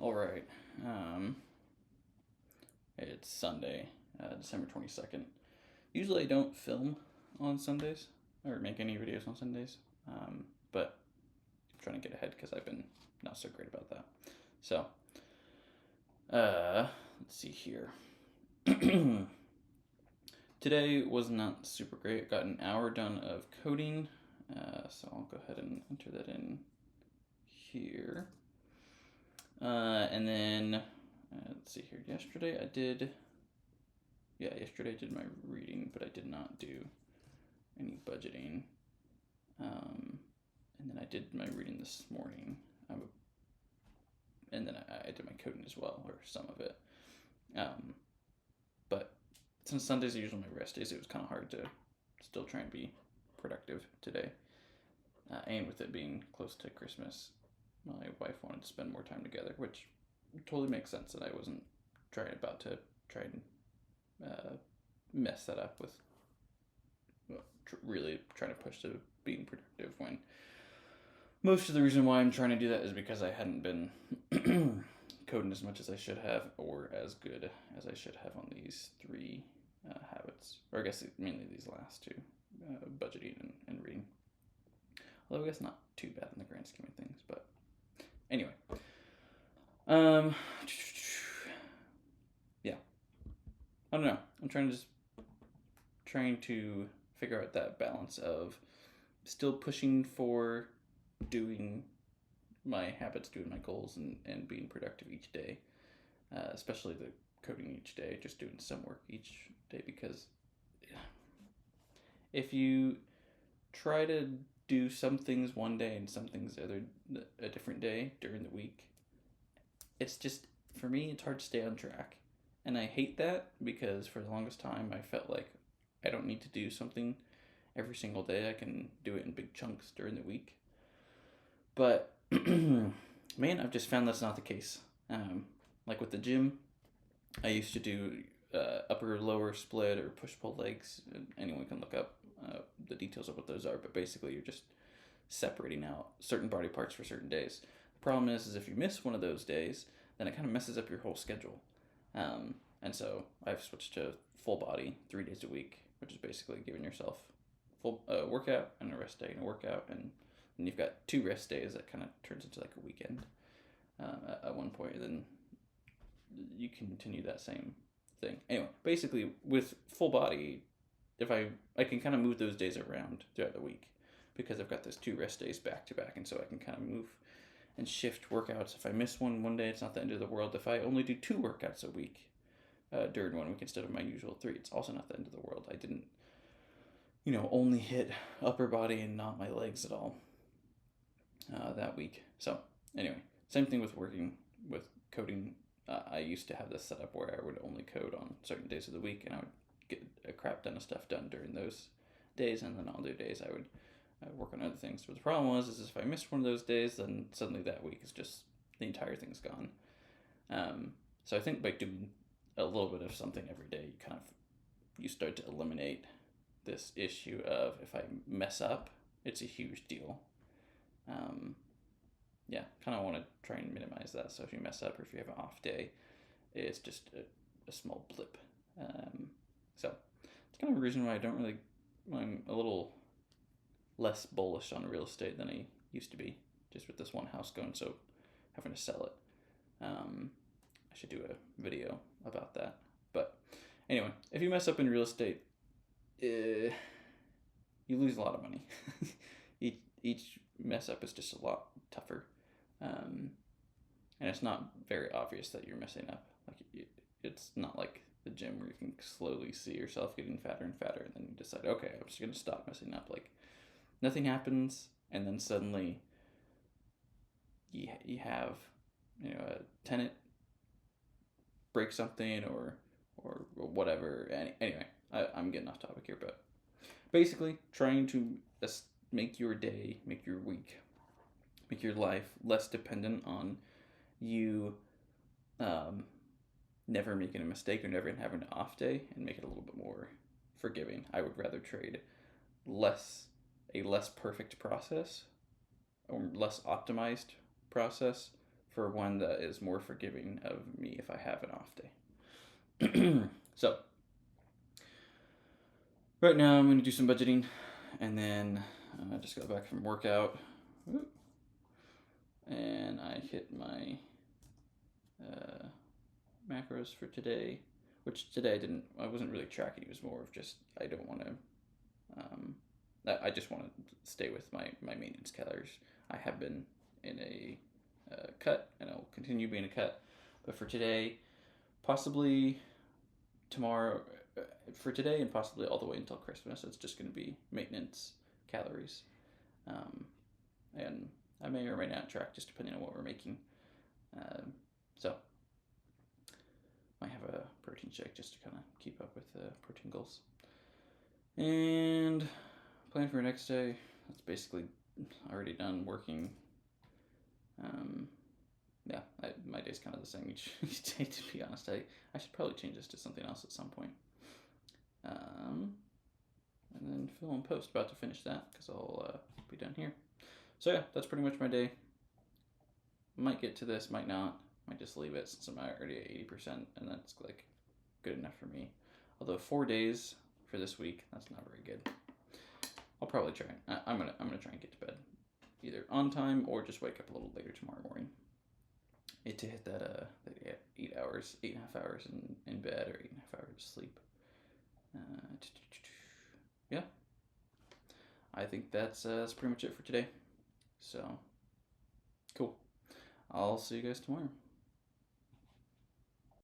All right. Um, it's Sunday, December 22nd. Usually I don't film on Sundays or make any videos on Sundays, but I'm trying to get ahead because I've been not so great about that. So, let's see here. Today was not super great. Got an hour done of coding, so I'll go ahead and enter that in here. And then, let's see here. Yesterday I did my reading, but I did not do any budgeting. And then I did my reading this morning. And then I did my coding as well, or some of it. But since Sundays are usually my rest days, it was kind of hard to still try and be productive today. And with it being close to Christmas, my wife wanted to spend more time together, which totally makes sense. That I wasn't about to try and mess that up with really trying to push to being productive when most of the reason why I'm trying to do that is because I hadn't been coding as much as I should have or as good as I should have on these three habits, or I guess mainly these last two, budgeting and reading. Although I guess not too bad in the grand scheme of things, but anyway. Yeah. I don't know. I'm trying to figure out that balance of still pushing for doing my habits, doing my goals, and being productive each day, especially the coding each day, just doing some work each day, because if you try to do some things one day and some things a different day during the week, it's just, for me, it's hard to stay on track. And I hate that because for the longest time I felt like I don't need to do something every single day. I can do it in big chunks during the week. But man, I've just found that's not the case. Like with the gym, I used to do upper lower split or push pull legs. Anyone can look up the details of what those are, but basically you're just separating out certain body parts for certain days. The problem is if you miss one of those days, then it kind of messes up your whole schedule. And so I've switched to full body 3 days a week, which is basically giving yourself full workout and a rest day and a workout, and then you've got 2 rest days that kind of turns into like a weekend at one point, and then you continue that same thing. Anyway, basically with full body, if I can kind of move those days around throughout the week because I've got those 2 rest days back to back, and so I can kind of move and shift workouts. If I miss one day, it's not the end of the world. If I only do 2 workouts a week during 1 week instead of my usual 3, it's also not the end of the world. I didn't, only hit upper body and not my legs at all that week. So anyway, same thing with coding. I used to have this setup where I would only code on certain days of the week, and I would get a crap ton of stuff done during those days, and then on other days I would work on other things. But the problem was if I missed one of those days, then suddenly that week is just, the entire thing's gone. So I think by doing a little bit of something every day, you start to eliminate this issue of, if I mess up, it's a huge deal. Yeah, kind of want to try and minimize that. So if you mess up or if you have an off day, it's just a small blip. So it's kind of a reason why I'm a little less bullish on real estate than I used to be, just with this one house going, so having to sell it. I should do a video about that. But anyway, if you mess up in real estate, you lose a lot of money. Each mess up is just a lot tougher. And it's not very obvious that you're messing up. It's not like the gym where you can slowly see yourself getting fatter and fatter, and then you decide, okay, I'm just going to stop messing up. Like, nothing happens, and then suddenly you have, a tenant break something or whatever. Anyway, I'm getting off topic here, but basically trying to make your day, make your week, make your life less dependent on you never making a mistake or never having an off day, and make it a little bit more forgiving. I would rather trade a less perfect process or less optimized process for one that is more forgiving of me if I have an off day. So, right now I'm going to do some budgeting, and then I just got back from workout, and I hit my macros for today, which today I wasn't really tracking. It was more of just, I don't want to, I just want to stay with my maintenance calories. I have been in a cut, and I'll continue being a cut, but for today, possibly tomorrow, for today and possibly all the way until Christmas, it's just going to be maintenance calories. And I may or may not track, just depending on what we're making. So, might have a protein shake just to kind of keep up with the protein goals. And plan for next day, that's basically already done working. Yeah, my day's kind of the same each day, to be honest. I should probably change this to something else at some point. And then film and post, about to finish that, because I'll be done here. So yeah, that's pretty much my day. Might get to this, might not. Might just leave it since I'm already at 80%, and that's like good enough for me. Although 4 days for this week, that's not very good. I'll probably try. I'm gonna try and get to bed either on time or just wake up a little later tomorrow morning. To hit that 8.5 hours in bed, or 8.5 hours of sleep. Yeah, I think that's pretty much it for today. So cool. I'll see you guys tomorrow.